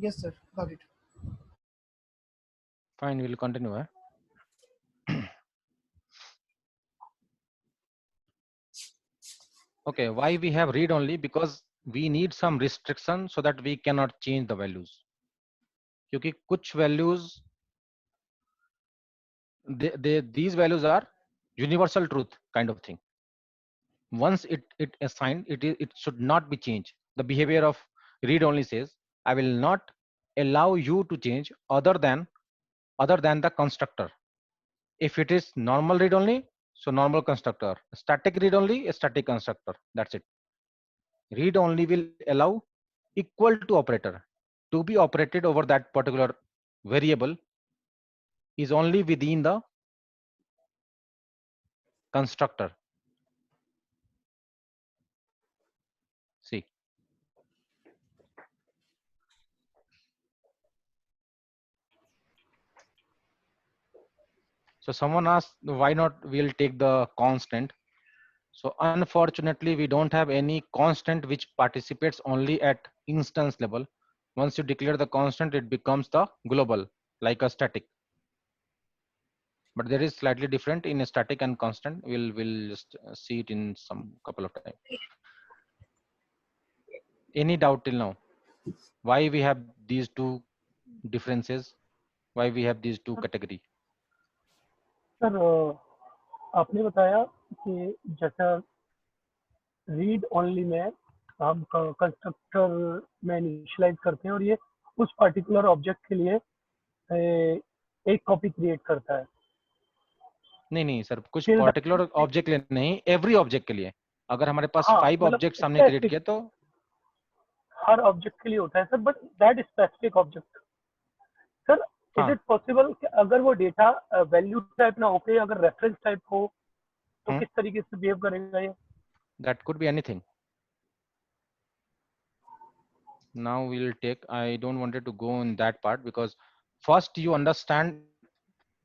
Yes, sir. Got it. Fine, we'll continue. Okay, why we have read only? Because we need some restriction so that we cannot change the values. क्योंकि कुछ values, these values are universal truth kind of thing. Once it assigned, it should not be changed. The behavior of read only says, I will not allow you to change other than the constructor. If it is normal read only, so normal constructor. Static read only, a static constructor. That's it. Read only will allow equal to operator to be operated over that particular variable is only within the constructor. See, so someone asked why not we'll take the constant. So unfortunately we don't have any constant which participates only at instance level. Once you declare the constant, it becomes the global, like a static. But there is slightly different in a static and constant. We'll just see it in some couple of time. Any doubt till now? Why we have these two differences? Why we have these two category? Sir आपने बताया कि जैसा read only में हम constructor में initialise करते हैं और ये उस पर्टिकुलर ऑब्जेक्ट के लिए एक कॉपी क्रिएट करता है। नहीं सर, कुछ Till the- पर्टिकुलर ऑब्जेक्ट के लिए नहीं, एवरी ऑब्जेक्ट के लिए। अगर हमारे पास हाँ, 5 मतलब ऑब्जेक्ट हमने क्रिएट किया तो हर ऑब्जेक्ट के लिए होता है sir, but that specific object sir, is it possible कि अगर वो डेटा वैल्यू टाइप ना होके अगर रेफरेंस टाइप हो तो किस तरीके से बिहेव करेगा ये? that could be anything. Now we'll take, I don't wanted to go in that part because first you understand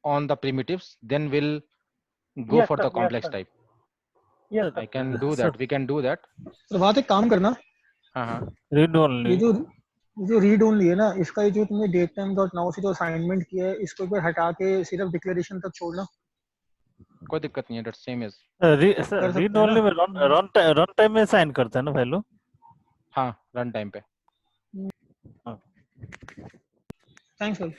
on the primitives, then we'll go Yes, for sir. the Yes, complex sir. type. Yes, sir. I can do that, we can do that. तो बात एक काम करना, हाँ read ये only जो read only है ना, इसका ये जो तुमने डेट टाइम डॉट नाउ से जो असाइनमेंट किया है, इसको एक बार हटा के सिर्फ डिक्लेरेशन तक छोड़ना। कोई दिक्कत नहीं है, that same is read only में रन टाइम में साइन करता है ना वैल्यू? हाँ, रन टाइम पे। Thanks sir.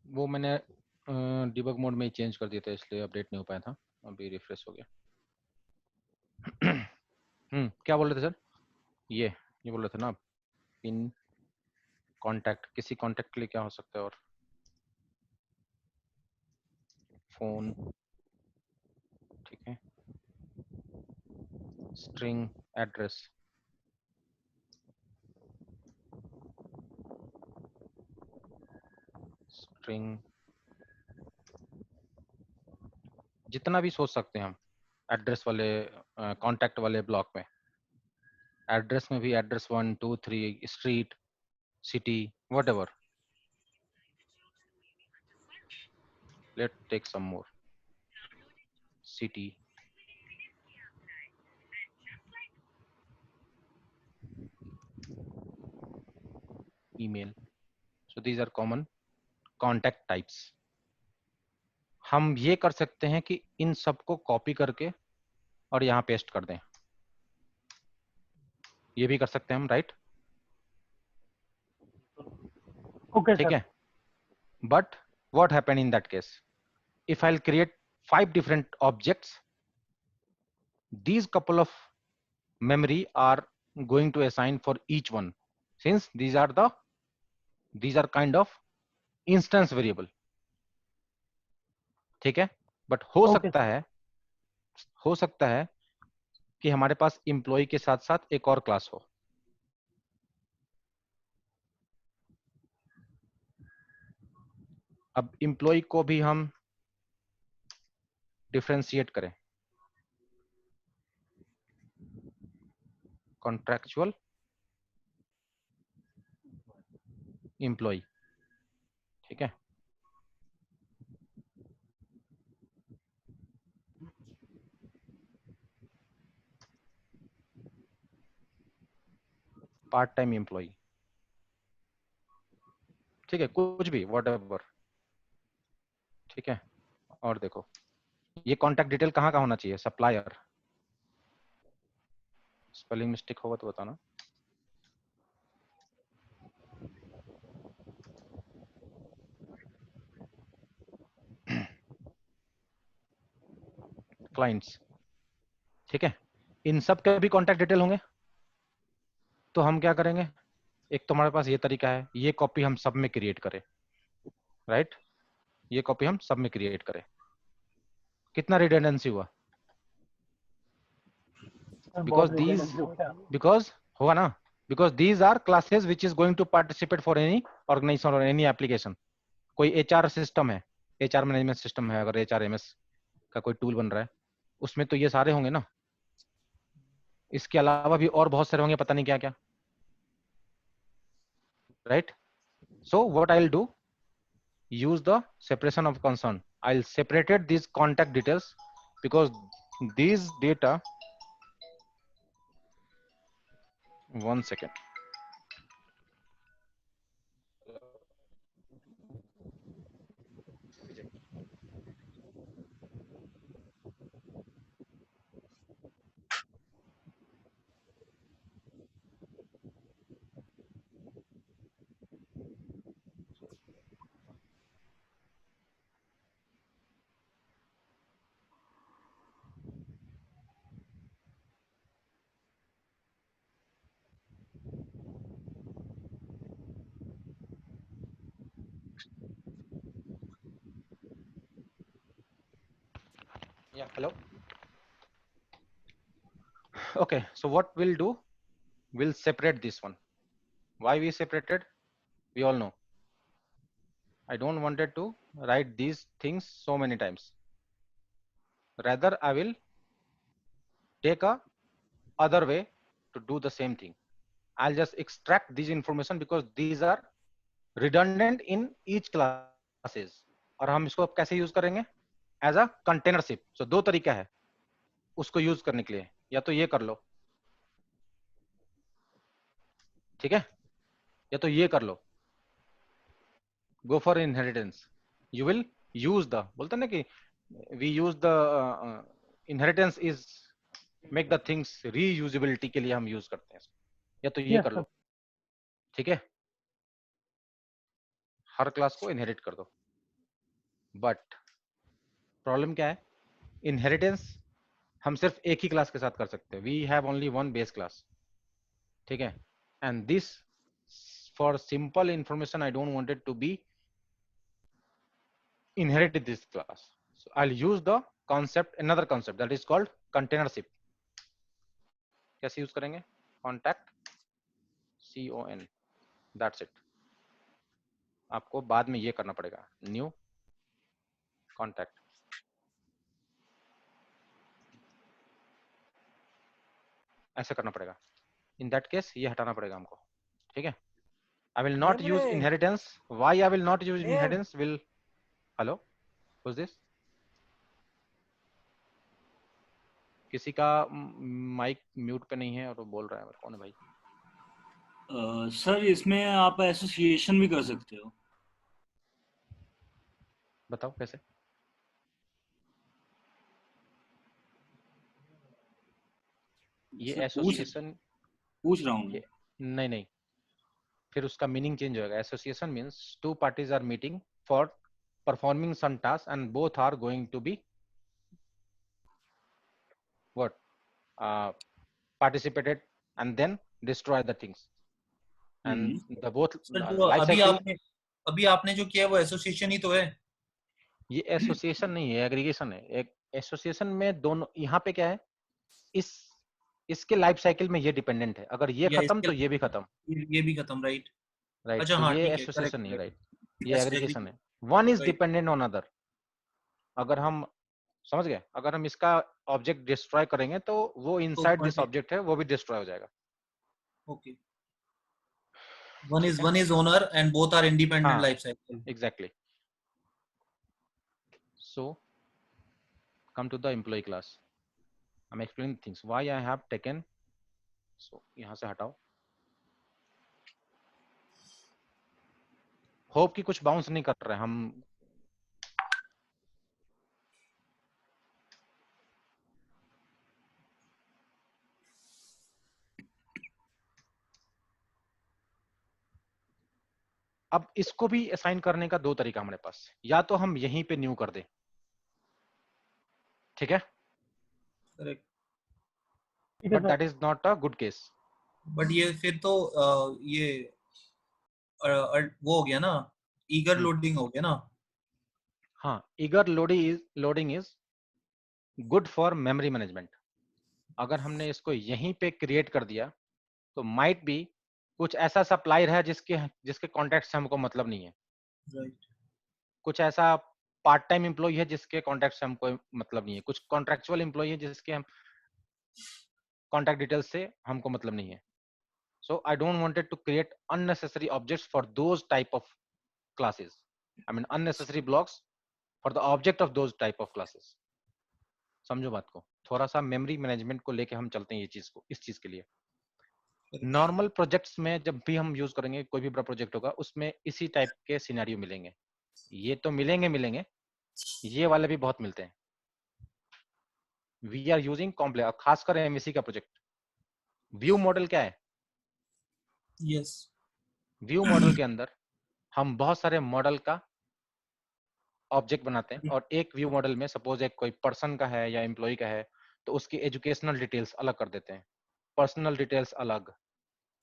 वो मैंने डिबग मोड में ही चेंज कर दिया था, इसलिए अपडेट नहीं हो पाया था, अभी रिफ्रेश हो गया। क्या बोल रहे थे सर? ये बोल रहे थे ना, पिन कांटेक्ट, किसी कांटेक्ट के लिए क्या हो सकता है? और फोन, ठीक है, स्ट्रिंग एड्रेस, स्ट्रिंग, जितना भी सोच सकते हैं हम एड्रेस वाले कांटेक्ट वाले ब्लॉक में। एड्रेस में भी address 1 2 3, street, city, whatever. Let take some more, city, email. So these are common contact types. हम ये कर सकते हैं कि इन सबको कॉपी करके और यहाँ पेस्ट कर दें, ये भी कर सकते हैं हम, राइट? ओके ठीक सर। है, but what happen in that case? If I'll create 5 different objects, these couple of memory are going to assign for each one, since these are kind of instance variable. ठीक है, but हो सकता है कि हमारे पास employ के साथ साथ एक और क्लास हो। अब एम्प्लॉय को भी हम डिफरेंशिएट करें, कॉन्ट्रैक्चुअल एम्प्लॉय, ठीक है। पार्ट टाइम एम्प्लॉय, ठीक है, कुछ भी व्हाटएवर, ठीक है। और देखो ये कॉन्टैक्ट डिटेल कहाँ का होना चाहिए, सप्लायर, स्पेलिंग मिस्टेक होगा तो बताना। क्लाइंट्स, ठीक है। इन सब के भी कॉन्टैक्ट डिटेल होंगे, तो हम क्या करेंगे, एक तो हमारे पास ये तरीका है, ये कॉपी हम सब में क्रिएट करें, राइट, ये कॉपी हम सब में क्रिएट करें। कितना रिडंडेंसी हुआ, बिकॉज होगा ना, because these are classes which is going to participate for any organization और एनी एप्लीकेशन। कोई एचआर सिस्टम है, एचआर मैनेजमेंट सिस्टम है, अगर एचआरएमएस का कोई टूल बन रहा है, उसमें तो ये सारे होंगे ना। इसके अलावा भी और बहुत सारे होंगे, पता नहीं क्या क्या, right. So what I will do, use the separation of concern. I'll separated these contact details because these data, one second, yeah, hello. Okay, so what we'll do, we'll separate this one. Why we separated, we all know. I don't wanted to write these things so many times, rather I will take a other way to do the same thing. I'll just extract these information because these are redundant in each classes, और हम इसको कैसे use करेंगे, as a container ship. सो दो तरीका है उसको use करने के लिए, या तो ये कर लो, ठीक है, या तो ये कर लो, go for inheritance. You will use the, बोलते ना कि we use the inheritance is make the things reusability के लिए हम यूज करते हैं, या तो ये कर लो, ठीक है। हर क्लास को इनहेरिट कर दो, बट प्रॉब्लम क्या है, इनहेरिटेंस हम सिर्फ एक ही क्लास के साथ कर सकते हैं, we have only one base class, ठीक है। And this for simple information I don't wanted to be inherited this class, so I'll use the concept, another concept that is called containership. कैसे use करेंगे, contact con, that's it. आपको बाद में ये करना पड़ेगा, न्यू कॉन्टैक्ट, ऐसा करना पड़ेगा। इन दैट केस ये हटाना पड़ेगा हमको, ठीक है। I will not use inheritance. Why I will not use inheritance will, hello, who's this? किसी का माइक म्यूट पे नहीं है और वो बोल रहा है, कौन है भाई? सर इसमें आप एसोसिएशन भी कर सकते हो। बताओ कैसे? ये एसोसिएशन पूछ रहा हूँ। नहीं नहीं, फिर उसका मीनिंग चेंज होगा। Association means two parties are meeting for performing some task and both are going to be what participated and then destroy the things and the both life cycle। अभी आपने जो किया वो एसोसिएशन ही तो है। ये association नहीं है, एग्रीगेशन है। एक एसोसिएशन में दोनों, यहाँ पे क्या है, इसके लाइफ साइकिल में ये डिपेंडेंट है, अगर ये खत्म तो ये भी खत्म, ये भी खत्म, राइट राइट। अच्छा, तो हाँ, ये ठीक है, एसोसिएशन नहीं है, correct, राइट, ये एग्रीगेशन है। One is dependent on other. अगर हम समझ गए? अगर हम इसका ऑब्जेक्ट डिस्ट्रॉय करेंगे तो वो इनसाइड दिस ऑब्जेक्ट है वो भी डिस्ट्रॉय हो जाएगा। Okay, one is owner and both are independent हाँ, life cycle. exactly. So come to the employee class. I'm explaining things why I have taken. So यहाँ से हटाओ। होप कि कुछ बाउंस नहीं कर रहे हम। अब इसको भी असाइन करने का दो तरीका हमारे पास, या तो हम यहीं पे न्यू कर दें, ठीक है, Correct. But that is not a good case. But ये फिर तो ये वो हो गया ना, ईगर लोडिंग हो गया ना। हाँ, eager loading is good for memory management. अगर हमने इसको यहीं पे क्रिएट कर दिया तो माइट बी कुछ ऐसा सप्लायर है जिसके कॉन्टैक्ट से हमको मतलब नहीं है, राइट। कुछ ऐसा पार्ट टाइम एम्प्लॉय है जिसके कॉन्टैक्ट से हमको मतलब नहीं है, कुछ कॉन्ट्रेक्चुअल एम्प्लॉय है जिसके हम कॉन्टैक्ट डिटेल्स से हमको मतलब नहीं है। So I don't wanted to create unnecessary objects for those type of classes, I mean unnecessary blocks for the object of those type of classes. समझो बात को, थोड़ा सा मेमोरी मैनेजमेंट को लेके हम चलते हैं ये चीज को, इस चीज के लिए। नॉर्मल प्रोजेक्ट्स में जब भी हम यूज करेंगे, कोई भी बड़ा प्रोजेक्ट होगा उसमें इसी टाइप के सिनेरियो मिलेंगे। ये तो मिलेंगे, ये वाले भी बहुत मिलते हैं। वी आर यूजिंग कॉम्प्लेक्स, खासकर एमवीसी का प्रोजेक्ट। व्यू मॉडल क्या है? यस। व्यू मॉडल के अंदर हम बहुत सारे मॉडल का ऑब्जेक्ट बनाते हैं, और एक व्यू मॉडल में सपोज एक कोई पर्सन का है या एम्प्लॉय का है तो उसकी एजुकेशनल डिटेल्स अलग कर देते हैं, पर्सनल डिटेल्स अलग,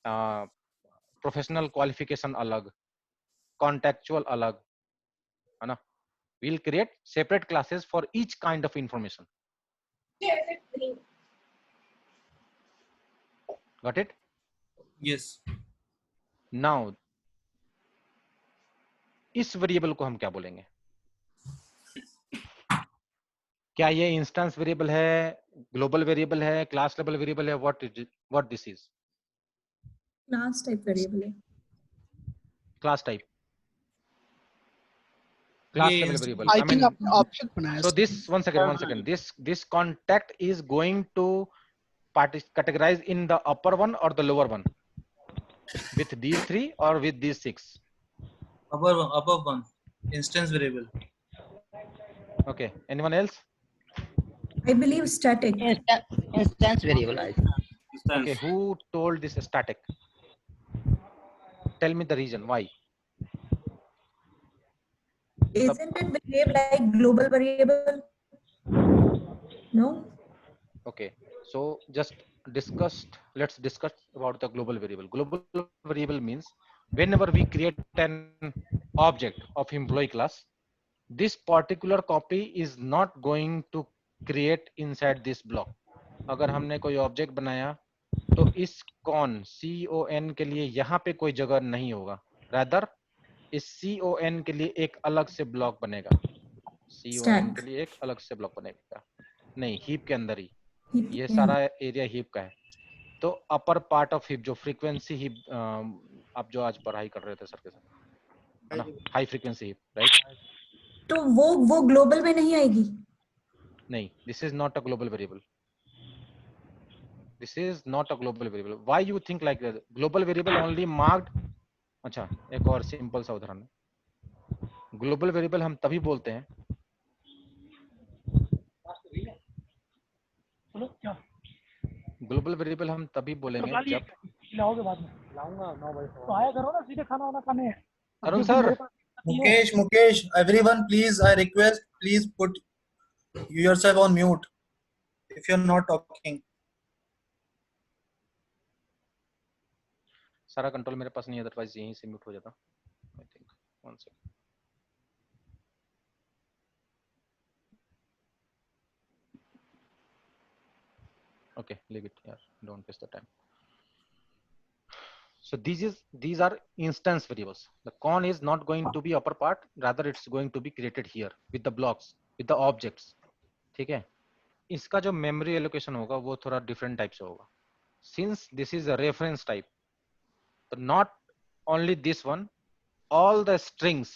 प्रोफेशनल क्वालिफिकेशन अलग, कॉन्टेक्चुअल अलग, है ना। we'll create separate classes for each kind of information. Got it? Yes. Now इस वेरिएबल को हम क्या बोलेंगे? क्या ये इंस्टेंस वेरिएबल है, ग्लोबल वेरिएबल है, क्लास लेवल वेरिएबल है? What this is? Class type variable है। क्लास टाइप, क्लास ये लेवल वेरिएबल। I think आपने ऑब्जेक्ट बनाया so this one second, this contact is going to categorize in the upper one or the lower one, with these 3 or with these 6? above one instance variable. Okay, anyone else? I believe static. Instance variable. Instance. Okay, who told this static? Tell me the reason why. Isn't it behave like global variable? No. Okay, so let's discuss about the global variable. Global variable means whenever we create an object of employee class, this particular copy is not going to create inside this block. अगर हमने कोई object बनाया तो इस CON के लिए यहाँ पे कोई जगह नहीं होगा, रादर इस CON के लिए एक अलग से ब्लॉक बनेगा, CON के लिए एक अलग से ब्लॉक बनेगा, नहीं हीप के अंदर ही, ये सारा एरिया हीप का है। तो अपर पार्ट ऑफ हीप जो फ्रीक्वेंसी हीप, आप जो आज पढ़ाई कर रहे थे सर के साथ, है ना, हाई फ्रीक्वेंसी हीप, राइट? तो वो ग्लोबल में नहीं आएगी? नहीं, this is not a global variable, this is not a global variable. Why you think like that? Global variable only marked. अच्छा, एक और सिंपल सा उदाहरण है। ग्लोबल वेरिएबल हम तभी बोलते हैं, ग्लोबल वेरिएबल हम तभी बोलेंगे जब लाओगे बाद में। लाऊंगा 9 बजे तो आया करो ना, सीधे खाना वाना खाने। Arun sir, Mukesh, everyone, please, I request, please put yourself on mute if you're not talking. सारा कंट्रोल मेरे पास नहीं है, अदरवाइज यहीं से म्यूट हो जाता। I think 1 second. Okay, leave it here, don't waste the time. So these are instance variables. The con is not going to be upper part, rather it's going to be created here with the blocks, with the objects. ठीक है, इसका जो memory allocation होगा वो थोड़ा different type से होगा. Since this is a reference type, तो not only this one, all the strings,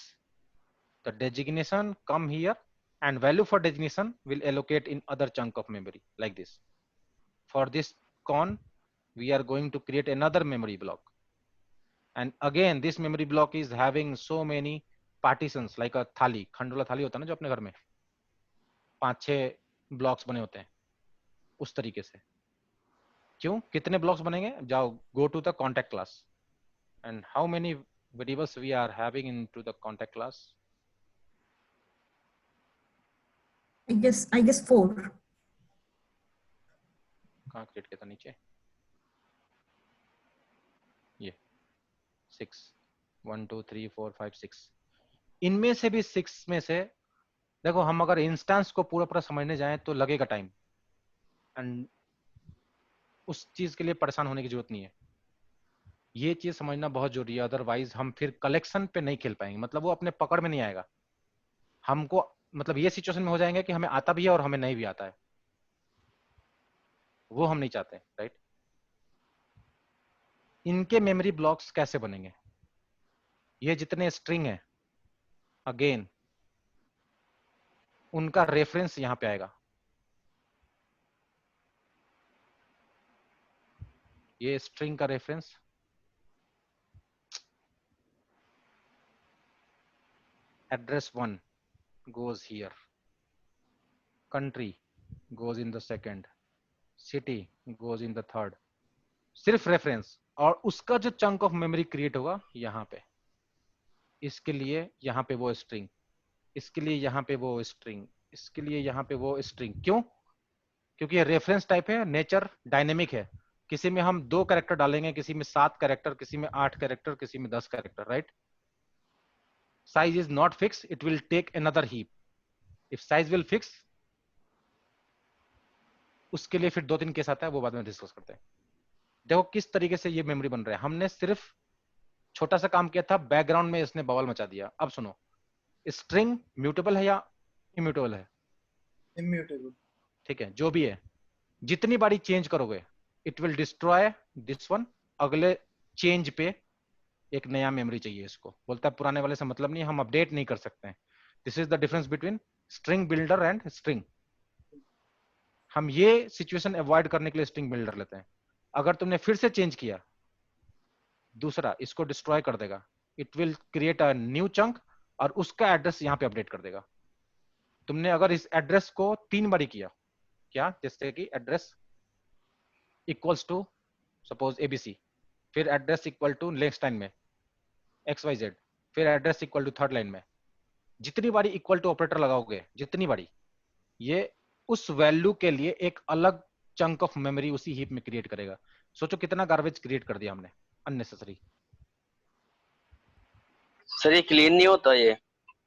the designation come here and value for designation will allocate in other chunk of memory like this. For this con, we are going to create another memory block. And again, this memory block is having so many partitions like a thali, खंडोला थाली होता है ना जो अपने घर में 5-6 blocks बने होते हैं, उस तरीके से. क्यों, कितने ब्लॉक्स बनेंगे? जाओ, go to the contact class. And how many variables we are having into the contact class? I guess 4. कहाँ क्रिएट किया था? नीचे ये 6, 1 2 3 4 5 6. इनमें से भी 6 में से देखो, हम अगर इंस्टेंस को पूरा पूरा समझने जाएं तो लगेगा टाइम, एंड उस चीज के लिए परेशान होने की जरूरत नहीं है. ये चीज समझना बहुत जरूरी है, अदरवाइज हम फिर कलेक्शन पे नहीं खेल पाएंगे. मतलब वो अपने पकड़ में नहीं आएगा. हमको मतलब ये सिचुएशन में हो जाएंगे कि हमें आता भी है और हमें नहीं भी आता है. वो हम नहीं चाहते, राइट? इनके मेमोरी ब्लॉक्स कैसे बनेंगे? ये जितने स्ट्रिंग है, अगेन उनका रेफरेंस यहां पे आएगा. ये स्ट्रिंग का reference address 1 goes here, country goes in the second, city goes in the third. सिर्फ रेफरेंस, और उसका जो चंक ऑफ मेमोरी क्रिएट होगा यहाँ पे, इसके लिए यहाँ पे वो स्ट्रिंग, इसके लिए यहाँ पे वो स्ट्रिंग, इसके लिए यहाँ पे वो स्ट्रिंग. क्यों? क्योंकि ये रेफरेंस टाइप है, नेचर डायनेमिक है. किसी में हम 2 कैरेक्टर डालेंगे, किसी में 7 कैरेक्टर, किसी में 8 कैरेक्टर, किसी में 10 character, right? Size is not fixed, it will take another heap. If size will fix, उसके लिए फिर 2-3 केस आता है, वो बाद में डिस्कस करते हैं. देखो किस तरीके से ये मेमोरी बन रहा है. हमने सिर्फ छोटा सा काम किया था, बैकग्राउंड में इसने बवाल मचा दिया. अब सुनो, स्ट्रिंग म्यूटेबल है या इम्यूटेबल है? Immutable. ठीक है, जो भी है, जितनी बारी चेंज करोगे it will destroy this one. अगले चेंज पे एक नया मेमोरी चाहिए इसको. बोलता है पुराने वाले से मतलब नहीं, हम अपडेट नहीं कर सकते हैं. This is the difference between string builder and string. हम ये सिचुएशन अवॉइड करने के लिए स्ट्रिंग बिल्डर लेते हैं. अगर तुमने फिर से चेंज किया, दूसरा इसको डिस्ट्रॉय कर देगा. It will create a new chunk और उसका एड्रेस यहाँ पे अपडेट कर देगा. तुमने अगर इस एड्रेस को 3 बारी किया, क्या, जैसे कि address equals to suppose A B C, फिर address equal to next line में XYZ, फिर address equal to third line में, जितनी बारी इक्वल टू ऑपरेटर लगाओगे, जितनी बारी, ये उस वैल्यू के लिए एक अलग चंक ऑफ मेमोरी उसी हीप में क्रिएट करेगा. सोचो कितना गार्बेज क्रिएट कर दिया हमने अननेसेसरी. सर ये क्लीन नहीं होता ये?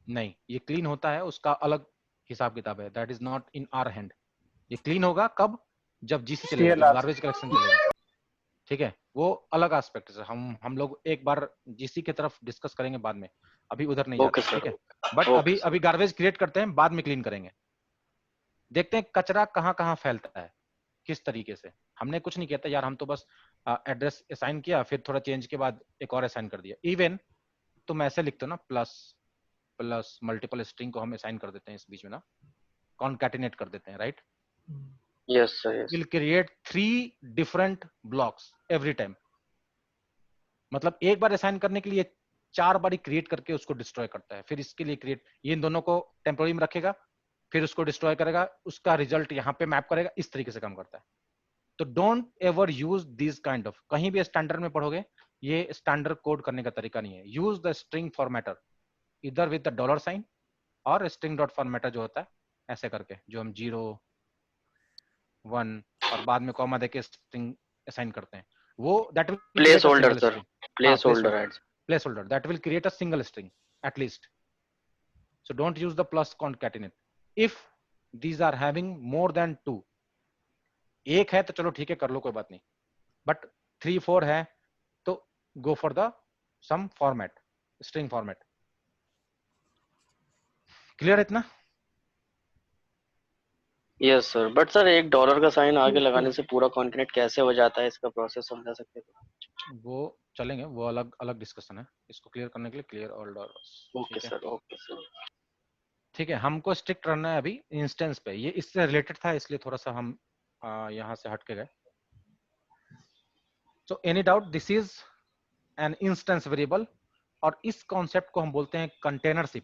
नहीं, ये क्लीन होता है, उसका अलग हिसाब किताब है. That is not in our hand. ये क्लीन होगा कब? जब जीसी चलेगा, गार्बेज कलेक्शन चलेगा. ठीक है, वो अलग एस्पेक्ट है. हम लोग एक बार जीसी की तरफ डिस्कस करेंगे बाद में, अभी उधर नहीं जाते. ठीक है, बट अभी गार्बेज क्रिएट करते हैं, बाद में क्लीन करेंगे. देखते हैं कचरा कहाँ कहाँ फैलता है, किस तरीके से. हमने कुछ नहीं किया था यार, हम तो बस एड्रेस असाइन किया, फिर थोड़ा चेंज के बाद एक और असाइन कर दिया. इवन तुम ऐसे लिखते हो ना, प्लस मल्टीपल स्ट्रिंग को हम असाइन कर देते हैं इस बीच में ना, कॉन्कैटिनेट कर देते हैं, right? Yes sir, yes. Will create 3 different blocks every time. मतलब एक बार असाइन करने के लिए 4 बारी क्रिएट करके उसको डिस्ट्रॉय करता है. फिर इसके लिए क्रिएट, ये इन दोनों को टेम्पोररी में रखेगा, फिर उसको डिस्ट्रॉय करेगा, उसका रिजल्ट यहाँ पे मैप करेगा. इस तरीके से काम करता है. तो don't ever use this kind of, कहीं भी स्टैंडर्ड में पढ़ोगे ये स्टैंडर्ड कोड करने का तरीका नहीं है. यूज द स्ट्रिंग फॉर्मेटर इधर विद द $, और स्ट्रिंग डॉट फॉर्मेटर जो होता है ऐसे करके, जो हम 0 1 और बाद में कॉमा देके स्ट्रिंग असाइन करते हैं. वो that will place holder sir, place holder adds, place holder that will create a single string at least. So don't use the plus concatenate. If these are having more than 2, एक है तो चलो ठीक है कर लो, कोई बात नहीं. बट 3 4 है तो go for the some format, string format. Clear है इतना? यस सर, बट सर एक डॉलर का साइन आगे लगाने से पूरा कॉन्टिनेंट कैसे हो जाता है, इसका प्रोसेस समझा सकते हैं? वो चलेंगे, वो अलग अलग डिस्कशन है। इसको क्लियर करने के लिए clear all dollars. Okay sir, okay sir. ठीक है, हमको स्ट्रिक्ट रहना है अभी इंस्टेंस पे। ये इससे रिलेटेड था इसलिए थोड़ा सा हम यहाँ से हट के गए। So any doubt, this is an instance variable और इस कॉन्सेप्ट को हम बोलते हैं container ship.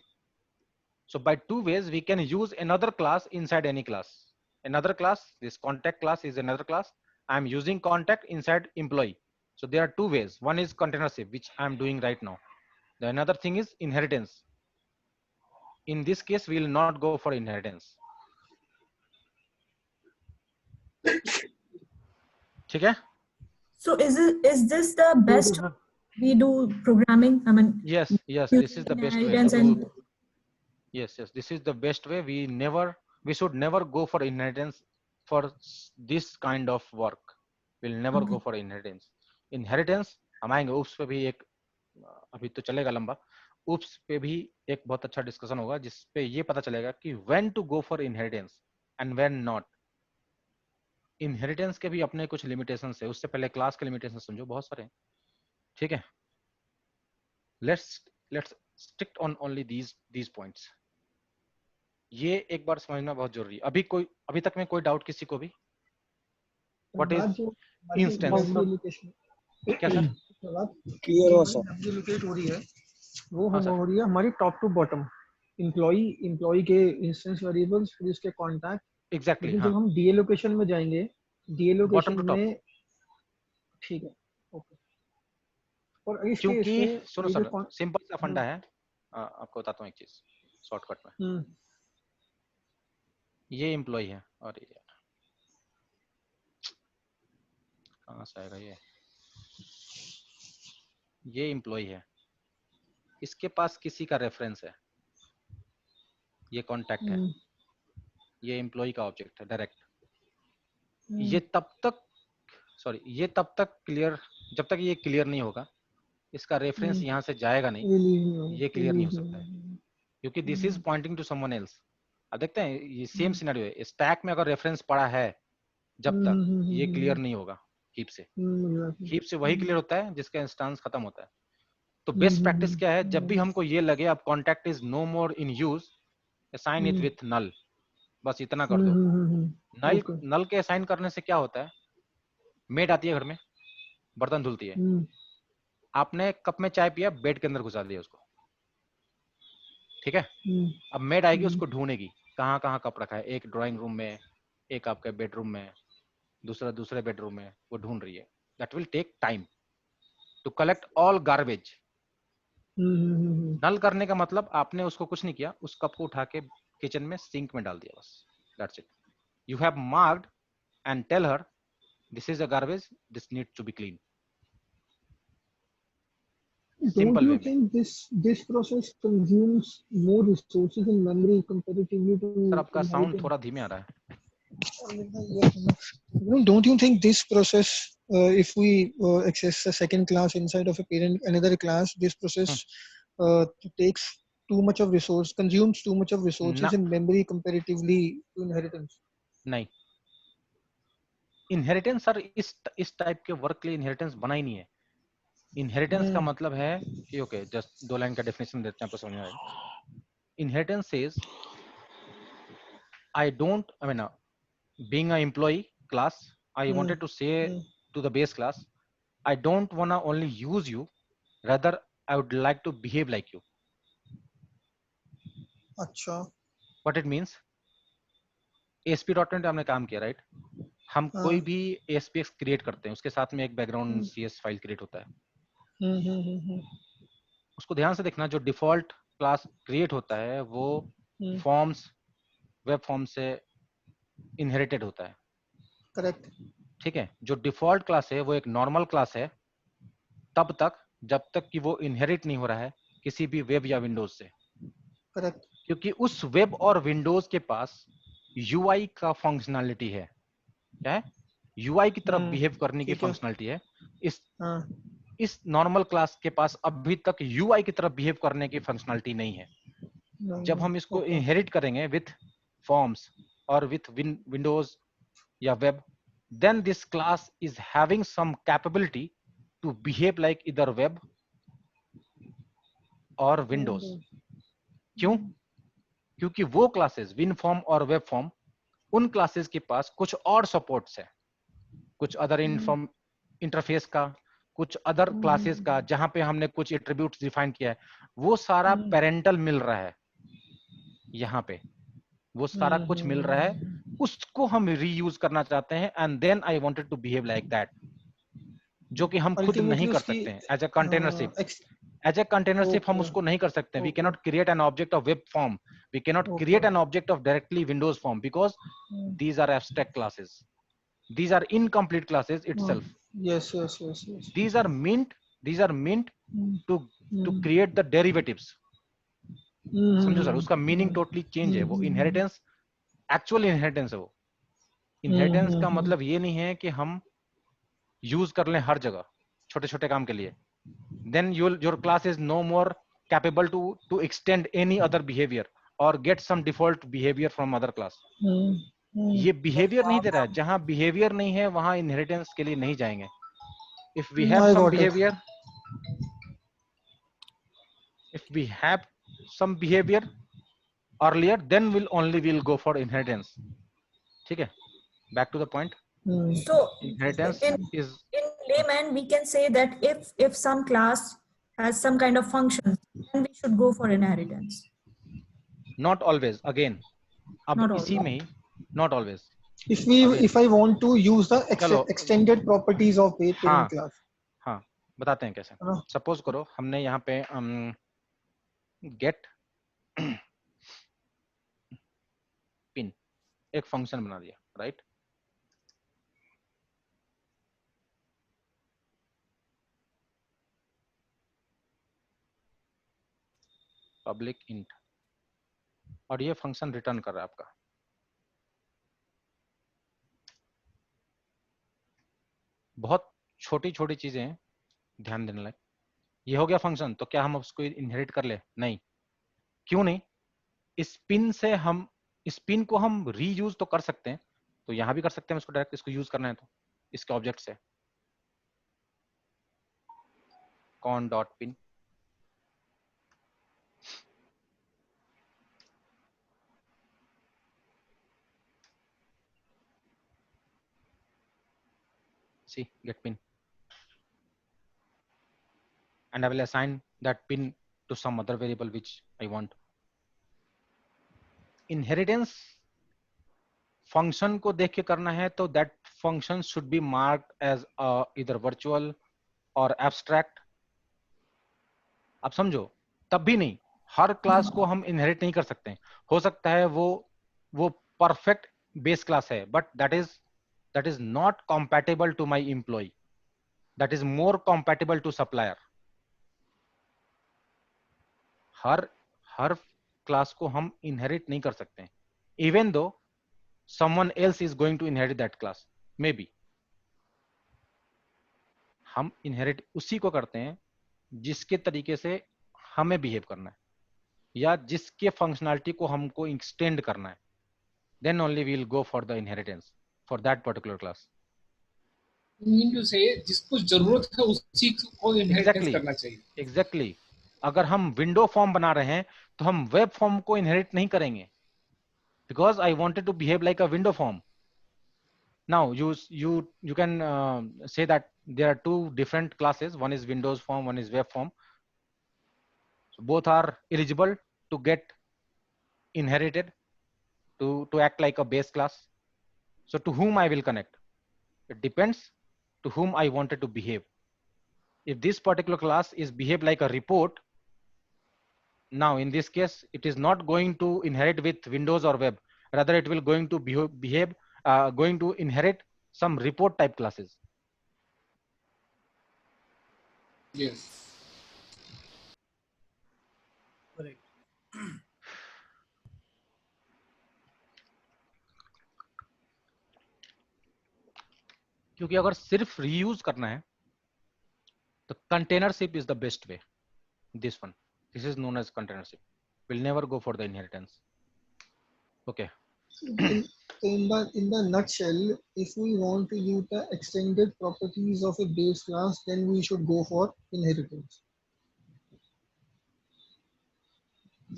So by two ways we can use another class inside any class. Another class, this contact class is another class. I am using contact inside employee. So there are two ways. One is containership, which I am doing right now. The another thing is inheritance. In this case, we will not go for inheritance. ठीक है? So is this the best we do programming? I mean, yes, this is the best way. inheritance and Yes, this is the best way. We should never go for inheritance for this kind of work. We'll never go for inheritance. Inheritance हम आएंगे, उस पे भी एक, अभी तो चलेगा लंबा, उस पे भी एक बहुत अच्छा डिस्कशन होगा जिसपे ये पता चलेगा कि when to go for inheritance and when not. Inheritance के भी अपने कुछ limitations है, उससे पहले क्लास के limitations समझो, बहुत सारे हैं। ठीक है, let's stick on only these points. ये एक बार समझना बहुत जरूरी है। अभी तक में कोई डाउट किसी को भी? What is instance? क्या सर? क्लियर हो सर? डुप्लीकेट हो रही है वो हो रही है हमारी टॉप टू बॉटम, एम्प्लॉई के इंस्टेंस वेरिएबल्स, फिर इसके कॉन्टैक्ट। एग्जैक्टली। जब हम डीएलोकेशन में जाएंगे, डीएलोकेशन में ठीक है, ओके। और क्योंकि सुनो सर, सिंपल सा फंडा है, आपको बताता हूँ एक चीज शॉर्टकट में। ये एम्प्लॉय है और ये कहाँ से आएगा, ये एम्प्लॉय है, इसके पास किसी का रेफरेंस है, ये कॉन्टैक्ट है, ये एम्प्लॉय का ऑब्जेक्ट है डायरेक्ट। ये तब तक क्लियर, जब तक ये क्लियर नहीं होगा, इसका रेफरेंस यहाँ से जाएगा नहीं, ये क्लियर नहीं हो सकता है, क्योंकि this is pointing to someone else. अब देखते हैं, ये सेम सिनेरियो है, स्टैक में अगर रेफरेंस पड़ा है, जब तक ये क्लियर नहीं होगा हीप से वही क्लियर होता है जिसका इंस्टेंस खत्म होता है। तो बेस्ट प्रैक्टिस क्या है, जब भी हमको ये लगे अब contact is no more in use, assign it with null, बस इतना कर दो। नल के असाइन करने से क्या होता है, मेड आती है घर में, बर्तन धुलती है, आपने कप में चाय पिया, बेड के अंदर घुसा दिया उसको, ठीक है? अब मेड आएगी, उसको ढूंढेगी कहाँ कहाँ कप रखा है, एक ड्राइंग रूम में, एक आपके बेडरूम में, दूसरा दूसरे बेडरूम में, वो ढूंढ रही है। That will take time to collect all garbage. Null करने का मतलब आपने उसको कुछ नहीं किया, उस कप को उठा के किचन में सिंक में डाल दिया, बस that's it. You have marked and tell her this is a garbage, this needs to be clean. Don't you think this process consumes more resources in memory comparatively to? Sir आपका sound थोड़ा धीमे आ रहा है। Don't you think this process, if we access a second class inside of a parent another class, this process takes too much of resource, consumes too much of resources in memory comparatively to inheritance? नहीं, inheritance sir इस type के work के लिए inheritance बना ही नहीं है। Inheritance का मतलब है कि ओके, जस्ट 2 लाइन का डेफिनेशन देते हैं, आपको समझ में आएगा। Inheritance is I don't, I mean, being an employee class, I wanted to say to the base class, I don't want to only use you, rather I would like to behave like you. अच्छा, What it means? ASP.NET हमने काम किया, right? हम कोई भी ASPX create करते हैं, उसके साथ में एक बैकग्राउंड CS फाइल क्रिएट होता है। उसको ध्यान से देखना, जो डिफॉल्ट क्लास क्रिएट होता है वो फॉर्म्स, वेब फॉर्म से इनहेरिटेड होता है। करेक्ट, ठीक है? जो डिफॉल्ट क्लास है वो एक नॉर्मल क्लास है तब तक जब तक कि वो इनहेरिट नहीं हो रहा है किसी भी वेब या विंडोज से। करेक्ट, क्योंकि उस वेब और विंडोज के पास यूआई का फंक्शनैलिटी है। क्या है? यूआई की तरफ बिहेव करने की फंक्शनैलिटी है। इस नॉर्मल क्लास के पास अभी तक यूआई की तरफ बिहेव करने की फंक्शनैलिटी नहीं है। जब हम इसको इनहेरिट करेंगे with forms or with Windows या web, then this class is having some capability to behave like either web or Windows. क्यों? क्योंकि वो क्लासेस WinForm और WebForm, उन क्लासेस के पास कुछ और सपोर्ट्स है, कुछ अदर इंटरफेस का, कुछ अदर क्लासेस का, जहां पे हमने कुछ एट्रीब्यूट्स डिफाइन किया है, वो सारा पेरेंटल मिल रहा है यहाँ पे, वो सारा कुछ मिल रहा है, उसको हम रीयूज करना चाहते हैं, and then I wanted to behave like that, जो कि हम खुद नहीं कर सकते हैं as a containership. As a containership हम उसको नहीं कर सकते. We can not create an object of web form, we can not create an object of directly windows form, because these are abstract classes, these are incomplete classes itself. Yes. These are meant to create the derivatives. समझो sir, उसका meaning totally change है. वो inheritance actual inheritance है. वो inheritance का मतलब ये नहीं है कि हम यूज कर लें हर जगह छोटे छोटे काम के लिए. Then your class is no more capable to extend any other behavior or get some default behavior from other class. ये बिहेवियर नहीं दे रहा है. जहां बिहेवियर नहीं है वहां इनहेरिटेंस के लिए नहीं जाएंगे. If we have some behavior earlier, then we'll go for inheritance. ठीक है? Back to the point. So Inheritance is in layman we can say that if some class has some kind of function, then we should go for inheritance. not always. Again, अब इसी में ही not always. If I want to use the extended properties of a parent class. हाँ, बताते हैं कैसे. Suppose करो हमने यहाँ पे get pin एक फंक्शन बना दिया, राइट? पब्लिक इंट, और ये फंक्शन रिटर्न कर रहा है आपका. बहुत छोटी छोटी चीजें हैं, ध्यान देने लायक. ये हो गया फंक्शन, तो क्या हम उसको इनहेरिट कर ले? नहीं. क्यों नहीं? इस पिन को हम रीयूज तो कर सकते हैं, तो यहां भी कर सकते हैं. इसको डायरेक्ट इसको यूज करना है तो इसके ऑब्जेक्ट से con.pin, see get pin, and I will assign that pin to some other variable which I want. Inheritance function को देख के करना है तो that function should be marked as either virtual or abstract. आप समझो, तब भी नहीं, हर क्लास को हम इनहेरिट नहीं कर सकते. हो सकता है वो परफेक्ट बेस क्लास है, but that is not compatible to my employee, that is more compatible to supplier. Her class को हम इनहेरिट नहीं कर सकते, even though someone else is going to inherit that class, maybe. हम inherit उसी को करते हैं जिसके तरीके से हमें बिहेव करना है या जिसके फंक्शनैलिटी को हमको एक्सटेंड करना है. Then only we will go for the inheritance for that particular class. You mean to say जिसको जरूरत है उसी को इनहेरिट करना चाहिए. Exactly. अगर हम विंडो फॉर्म बना रहे हैं तो हम वेब फॉर्म को इनहेरिट नहीं करेंगे, because I wanted to behave like a window form. Now you can say that there are two different classes, one is Windows form, one is web form. So both are eligible to get inherited, to act like a base class. So to whom I will connect? It depends to whom I wanted to behave. If this particular class is behave like a report, now in this case it is not going to inherit with Windows or web, rather it will going to behave going to inherit some report type classes. Yes, correct. क्योंकि अगर सिर्फ reuse करना है तो containership is the best way. This is known as containership. We'll never go for the inheritance. Okay. in the nutshell, if we want to use the extended properties of a base class, then we should go for inheritance.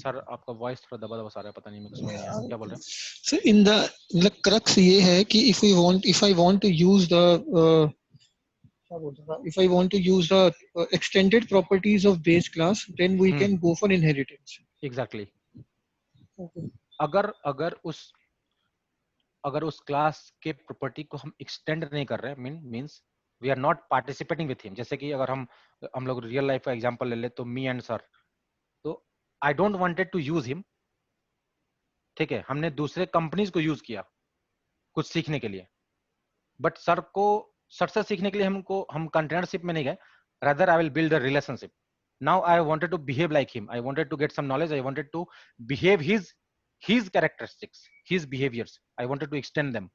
Sir आपका voice थोड़ा दबा दबा सा रहा है, पता नहीं मुझे समझ नहीं आया क्या बोल रहे हैं. So in the crux ये है कि if I want to use the if I want to use the extended properties of base class, then we can go for inheritance. Exactly. Okay. अगर उस क्लास के प्रॉपर्टी को हम extend नहीं कर रहे means we are not participating with him. जैसे कि अगर हम लोग रियल लाइफ का एग्जांपल ले ले तो मी एंड सर, तो I don't wanted to use him. ठीक है, हमने दूसरे कंपनीज को यूज किया कुछ सीखने के लिए, बट सर से सीखने के लिए हम कंटेनरशिप में नहीं गए. Rather I will build a relationship. Now I wanted to behave like him, I wanted to get some knowledge, I wanted to behave his characteristics, his behaviors. I wanted to extend them.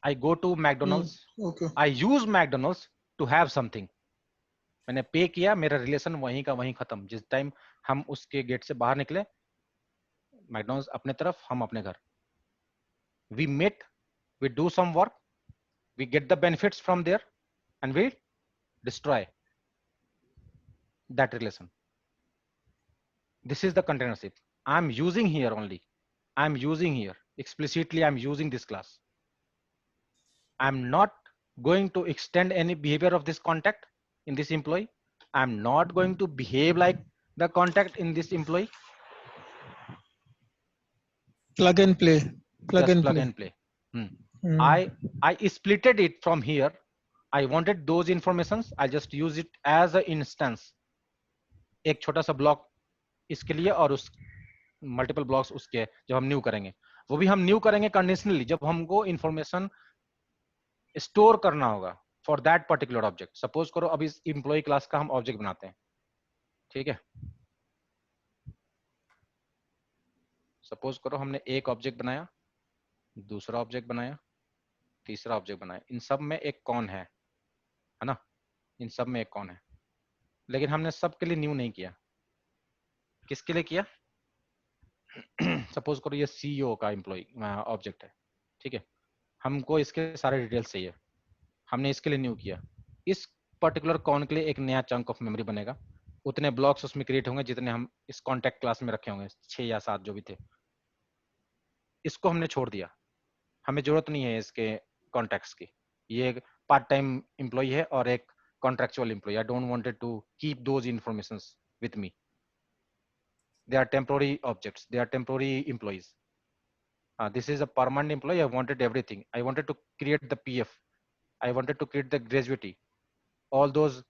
I go to McDonald's. Okay. I use McDonald's to have something. मैंने पे किया, मेरा relation वहीं का वहीं खत्म. जिस time हम उसके गेट से बाहर निकले, मैकडोनल्ड्स अपने तरफ, हम अपने घर. We meet, we do some work, we get the benefits from there, and we destroy that relation. This is the containership. I'm using here only. I'm using here explicitly. I'm using this class. I'm not going to extend any behavior of this contact in this employee. I'm not going to behave like the contact in this employee. Plug and play. Plug and play. I splitted it from here. I wanted those informations. I just use it as an instance. एक छोटा सा block इसके लिए और उस multiple blocks उसके जब हम न्यू करेंगे, वो भी हम न्यू करेंगे कंडीशनली जब हमको इंफॉर्मेशन स्टोर करना होगा for that particular object. Suppose करो अभी इस एम्प्लॉय क्लास का हम ऑब्जेक्ट बनाते हैं. ठीक है, सपोज करो हमने एक ऑब्जेक्ट बनाया, दूसरा ऑब्जेक्ट बनाया, तीसरा ऑब्जेक्ट बनाया. इन सब में एक कौन है ना, इन सब में एक कौन है. लेकिन हमने सबके लिए न्यू नहीं किया. किसके लिए किया? सपोज करो ये सीईओ का एम्प्लॉय ऑब्जेक्ट है. ठीक है, हमको इसके सारे डिटेल्स चाहिए, हमने इसके लिए न्यू किया. इस पर्टिकुलर कौन के लिए एक नया चंक ऑफ मेमोरी बनेगा. उतने ब्लॉक्स उसमें क्रिएट होंगे जितने हम इस कॉन्टेक्ट क्लास में रखे होंगे, 6 या 7 जो भी थे. इसको हमने छोड़ दिया, हमें जरूरत नहीं है इसके कॉन्टेक्ट्स की. ये एक पार्ट टाइम एम्प्लॉय है और एक contractual employee. I don't wanted to keep those informations with me. They are temporary objects. They are temporary employees. This is a permanent employee. I wanted everything. I wanted to create the PF. I wanted to create the gratuity. All those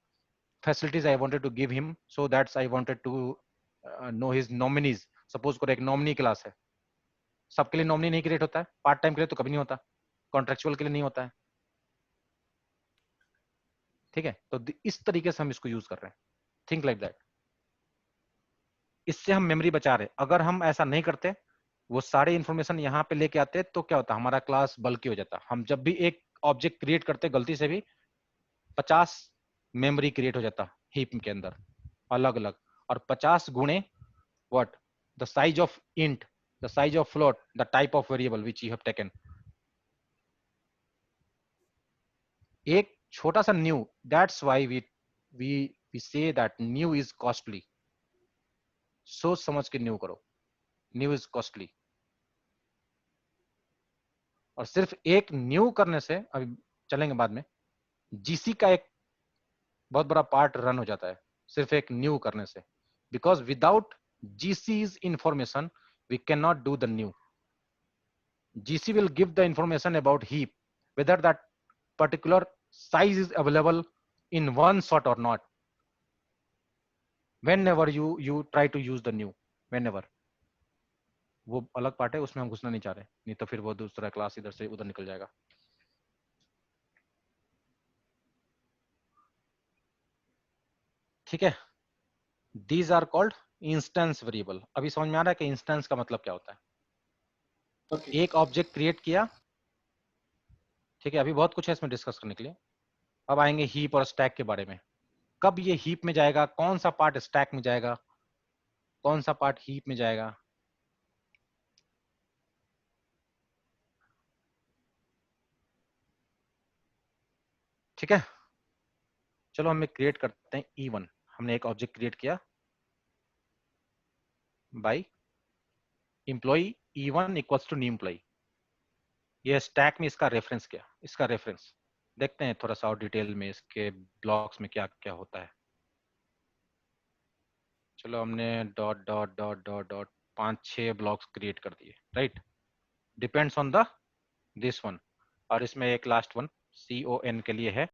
facilities I wanted to give him. So that's I wanted to know his nominees. Suppose करो एक nominee class है. सबके लिए nominee नहीं create होता है. Part time के लिए तो कभी नहीं होता. Contractual के लिए नहीं होता है. ठीक है, तो इस तरीके से हम इसको यूज कर रहे हैं. Think like that. इससे हम मेमोरी बचा रहे हैं. अगर हम ऐसा नहीं करते, वो सारे इंफॉर्मेशन यहाँ पे लेके आते, तो क्या होता, हमारा क्लास बल्कि हो जाता. हम जब भी एक ऑब्जेक्ट क्रिएट करते गलती से भी 50 मेमोरी क्रिएट हो जाता हीप के अंदर अलग अलग. और 50 गुणे what, the size of int, the size of float, the type of variable which you have taken. एक छोटा सा new. That's why we say that new is costly. सोच समझ के न्यू करो. New is costly. और सिर्फ एक न्यू करने से, अभी चलेंगे बाद में, जीसी का एक बहुत बड़ा पार्ट रन हो जाता है सिर्फ एक न्यू करने से. Because without GC's information we cannot do the new. GC will give the information about heap, whether that particular size is available in one shot or not. Whenever you try to use the new, whenever. वो अलग part है, उसमें हम घुसना नहीं चाह रहे, नहीं तो फिर वो दूसरा क्लास इधर से उधर निकल जाएगा. ठीक है, these are called instance variable. अभी समझ में आ रहा है कि इंस्टेंस का मतलब क्या होता है. okay. एक ऑब्जेक्ट क्रिएट किया. ठीक है, अभी बहुत कुछ है इसमें डिस्कस करने के लिए. अब आएंगे हीप और स्टैक के बारे में. कब ये हीप में जाएगा, कौन सा पार्ट स्टैक में जाएगा, कौन सा पार्ट हीप में जाएगा? ठीक है, चलो हम क्रिएट करते हैं E1। हमने एक ऑब्जेक्ट क्रिएट किया by employ E1 equals to new employ. ये स्टैक में इसका रेफरेंस क्या, इसका रेफरेंस देखते हैं थोड़ा सा और डिटेल में इसके ब्लॉक्स में क्या क्या होता है। चलो हमने dot dot dot dot dot 5-6 blocks create कर दिए, right? Depends on the this one. और इसमें एक लास्ट वन CON के लिए है